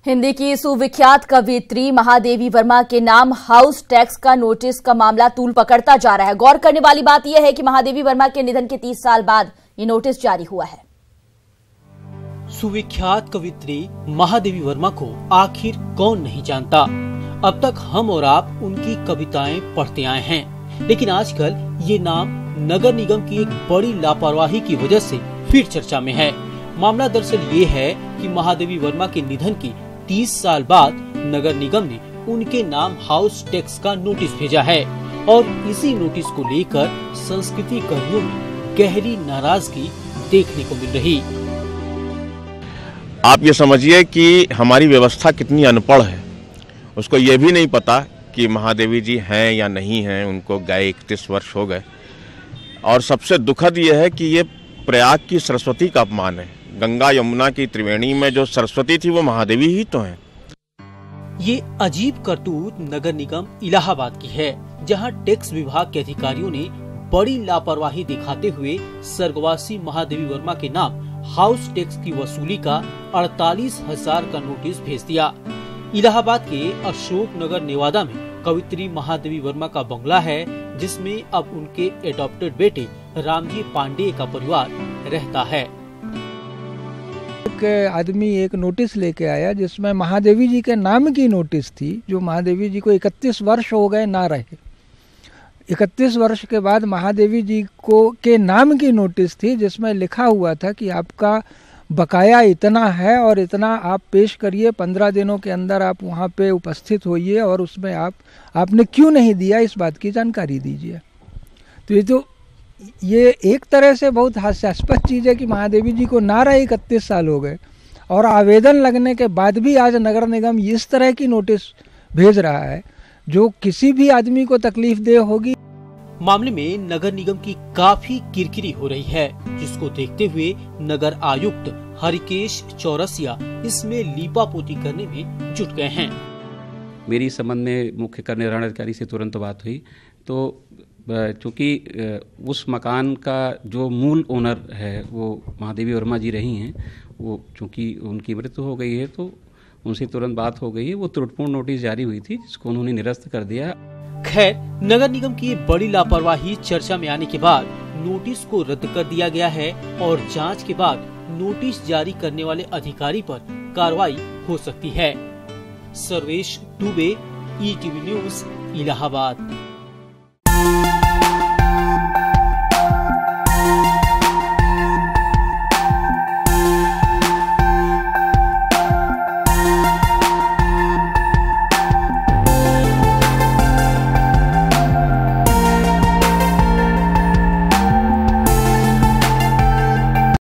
हिंदी की सुविख्यात कवियत्री महादेवी वर्मा के नाम हाउस टैक्स का नोटिस का मामला तूल पकड़ता जा रहा है। गौर करने वाली बात यह है कि महादेवी वर्मा के निधन के 30 साल बाद ये नोटिस जारी हुआ है। सुविख्यात कवियत्री महादेवी वर्मा को आखिर कौन नहीं जानता। अब तक हम और आप उनकी कविताएं पढ़ते आए हैं, लेकिन आजकल ये नाम नगर निगम की एक बड़ी लापरवाही की वजह से फिर चर्चा में है। मामला दरअसल ये है कि महादेवी वर्मा के निधन की 30 साल बाद नगर निगम ने उनके नाम हाउस टैक्स का नोटिस भेजा है और इसी नोटिस को लेकर संस्कृति कर्मियों में गहरी नाराजगी देखने को मिल रही। आप ये समझिए कि हमारी व्यवस्था कितनी अनपढ़ है। उसको ये भी नहीं पता कि महादेवी जी हैं या नहीं हैं। उनको गए 31 वर्ष हो गए और सबसे दुखद ये है कि ये प्रयाग की सरस्वती का अपमान है। गंगा यमुना की त्रिवेणी में जो सरस्वती थी वो महादेवी ही तो हैं। ये अजीब करतूत नगर निगम इलाहाबाद की है, जहां टैक्स विभाग के अधिकारियों ने बड़ी लापरवाही दिखाते हुए स्वर्गवासी महादेवी वर्मा के नाम हाउस टैक्स की वसूली का 48,000 का नोटिस भेज दिया। इलाहाबाद के अशोक नगर नेवादा में कवित्री महादेवी वर्मा का बंगला है, जिसमें अब उनके एडॉप्टेड बेटे रामजी पांडेय का परिवार रहता है। आदमी एक नोटिस लेके आया जिसमें महादेवी जी के नाम की नोटिस थी, जो महादेवी जी को 31 वर्ष हो गए ना रहे। 31 वर्ष के बाद महादेवी जी को के नाम की नोटिस थी, जिसमें लिखा हुआ था कि आपका बकाया इतना है और इतना आप पेश करिए, 15 दिनों के अंदर आप वहाँ पे उपस्थित होइए और उसमें आपने क्यों नहीं दिया इस बात की जानकारी दीजिए। तो ये एक तरह से बहुत हास्यास्पद चीज़ है कि महादेवी जी को ना रहे 31 साल हो गए और आवेदन लगने के बाद भी आज नगर निगम इस तरह की नोटिस भेज रहा है जो किसी भी आदमी को तकलीफ दे होगी। मामले में नगर निगम की काफी किरकिरी हो रही है, जिसको देखते हुए नगर आयुक्त हरिकेश चौरसिया इसमें लीपापोती करने में जुट गए हैं। मेरी इस संबंध में मुख्य कर निर्वहण अधिकारी से तुरंत बात हुई, तो चूँकि उस मकान का जो मूल ओनर है वो महादेवी वर्मा जी रही हैं, वो चूँकि उनकी मृत्यु हो गई है तो उनसे तुरंत बात हो गई है। वो त्रुटिपूर्ण नोटिस जारी हुई थी जिसको उन्होंने निरस्त कर दिया। खैर, नगर निगम की बड़ी लापरवाही चर्चा में आने के बाद नोटिस को रद्द कर दिया गया है और जांच के बाद नोटिस जारी करने वाले अधिकारी पर कार्रवाई हो सकती है। Sarvesh Dubey, ETV news, Allahabad.